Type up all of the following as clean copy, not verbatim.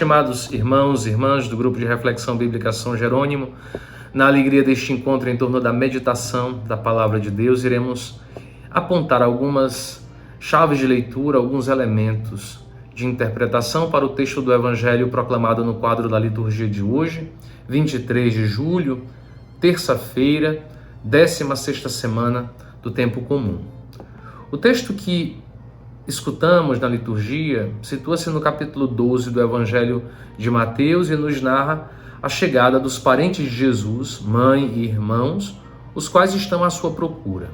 estimados irmãos e irmãs do grupo de reflexão bíblica São Jerônimo, na alegria deste encontro em torno da meditação da Palavra de Deus, iremos apontar algumas chaves de leitura, alguns elementos de interpretação para o texto do Evangelho proclamado no quadro da liturgia de hoje, 23 de julho, terça-feira, 16ª semana do tempo comum. O texto que escutamos na liturgia situa-se no capítulo 12 do Evangelho de Mateus e nos narra a chegada dos parentes de Jesus, mãe e irmãos, os quais estão à sua procura.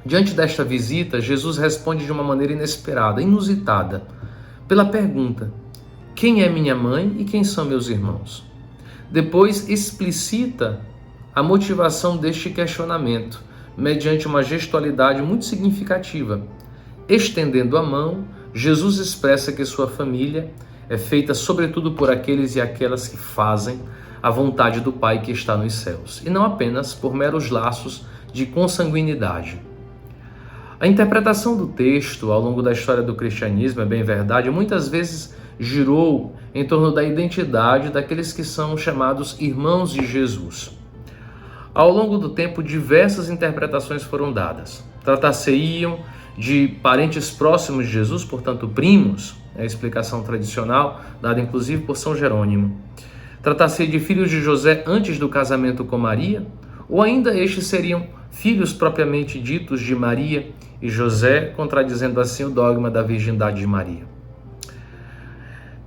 Diante desta visita, Jesus responde de uma maneira inesperada, inusitada, pela pergunta: quem é minha mãe e quem são meus irmãos? Depois explicita a motivação deste questionamento, mediante uma gestualidade muito significativa. Estendendo a mão, Jesus expressa que sua família é feita sobretudo por aqueles e aquelas que fazem a vontade do Pai que está nos céus, e não apenas por meros laços de consanguinidade. A interpretação do texto ao longo da história do cristianismo, é bem verdade, muitas vezes girou em torno da identidade daqueles que são chamados irmãos de Jesus. Ao longo do tempo, diversas interpretações foram dadas. Tratar-se-iam de parentes próximos de Jesus, portanto primos, é a explicação tradicional, dada inclusive por São Jerônimo. Tratar-se de filhos de José antes do casamento com Maria, ou ainda estes seriam filhos propriamente ditos de Maria e José, contradizendo assim o dogma da virgindade de Maria.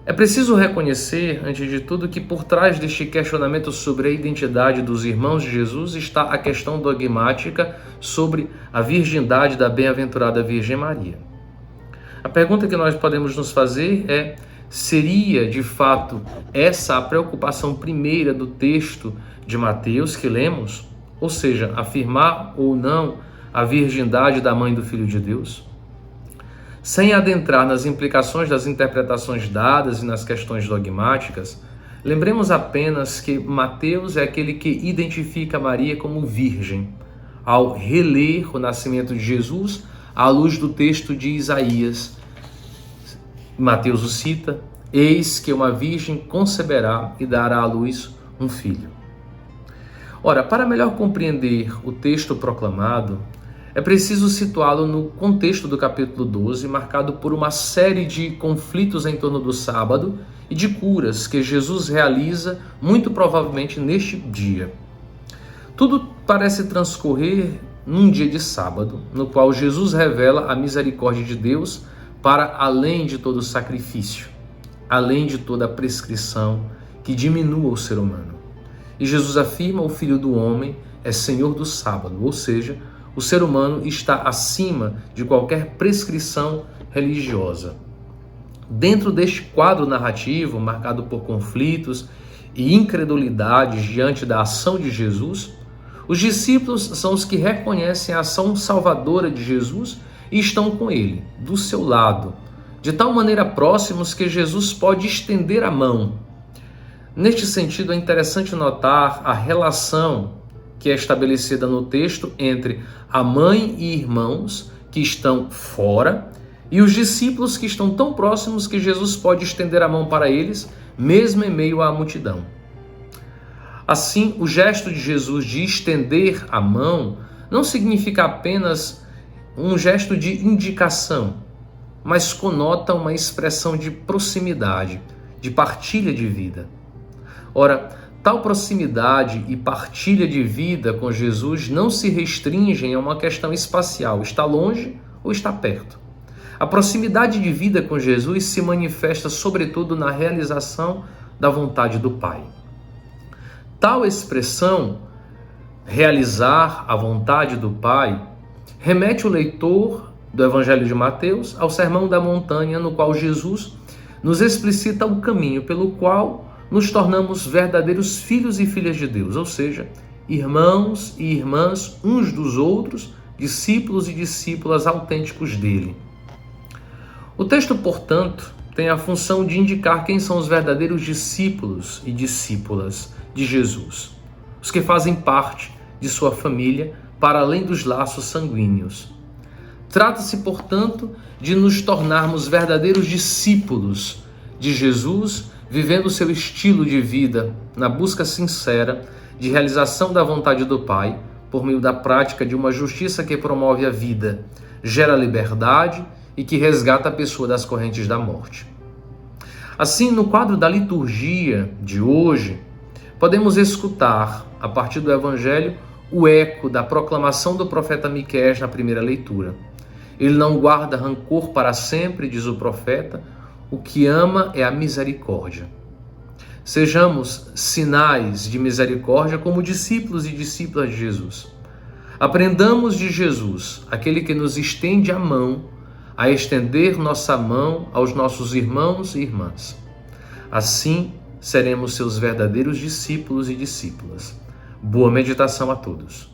É preciso reconhecer, antes de tudo, que por trás deste questionamento sobre a identidade dos irmãos de Jesus está a questão dogmática sobre a virgindade da bem-aventurada Virgem Maria. A pergunta que nós podemos nos fazer é: seria de fato essa a preocupação primeira do texto de Mateus que lemos? Ou seja, afirmar ou não a virgindade da mãe do Filho de Deus? Sem adentrar nas implicações das interpretações dadas e nas questões dogmáticas, lembremos apenas que Mateus é aquele que identifica Maria como virgem, ao reler o nascimento de Jesus à luz do texto de Isaías. Mateus o cita: eis que uma virgem conceberá e dará à luz um filho. Ora, para melhor compreender o texto proclamado, é preciso situá-lo no contexto do capítulo 12, marcado por uma série de conflitos em torno do sábado e de curas que Jesus realiza, muito provavelmente neste dia. Tudo parece transcorrer num dia de sábado, no qual Jesus revela a misericórdia de Deus para além de todo sacrifício, além de toda prescrição que diminua o ser humano. E Jesus afirma: o Filho do Homem é Senhor do sábado, ou seja, o ser humano está acima de qualquer prescrição religiosa. Dentro deste quadro narrativo, marcado por conflitos e incredulidades diante da ação de Jesus, os discípulos são os que reconhecem a ação salvadora de Jesus e estão com ele, do seu lado, de tal maneira próximos que Jesus pode estender a mão. Neste sentido, é interessante notar a relação que é estabelecida no texto entre a mãe e irmãos que estão fora e os discípulos que estão tão próximos que Jesus pode estender a mão para eles, mesmo em meio à multidão. Assim, o gesto de Jesus de estender a mão não significa apenas um gesto de indicação, mas conota uma expressão de proximidade, de partilha de vida. Ora, tal proximidade e partilha de vida com Jesus não se restringem a uma questão espacial, está longe ou está perto. A proximidade de vida com Jesus se manifesta sobretudo na realização da vontade do Pai. Tal expressão, realizar a vontade do Pai, remete o leitor do Evangelho de Mateus ao Sermão da Montanha, no qual Jesus nos explicita o caminho pelo qual nos tornamos verdadeiros filhos e filhas de Deus, ou seja, irmãos e irmãs uns dos outros, discípulos e discípulas autênticos dele. O texto, portanto, tem a função de indicar quem são os verdadeiros discípulos e discípulas de Jesus, os que fazem parte de sua família para além dos laços sanguíneos. Trata-se, portanto, de nos tornarmos verdadeiros discípulos de Jesus, vivendo o seu estilo de vida na busca sincera de realização da vontade do Pai, por meio da prática de uma justiça que promove a vida, gera liberdade e que resgata a pessoa das correntes da morte. Assim, no quadro da liturgia de hoje, podemos escutar, a partir do Evangelho, o eco da proclamação do profeta Miqueias na primeira leitura. Ele não guarda rancor para sempre, diz o profeta, o que ama é a misericórdia. Sejamos sinais de misericórdia como discípulos e discípulas de Jesus. Aprendamos de Jesus, aquele que nos estende a mão, a estender nossa mão aos nossos irmãos e irmãs. Assim, seremos seus verdadeiros discípulos e discípulas. Boa meditação a todos.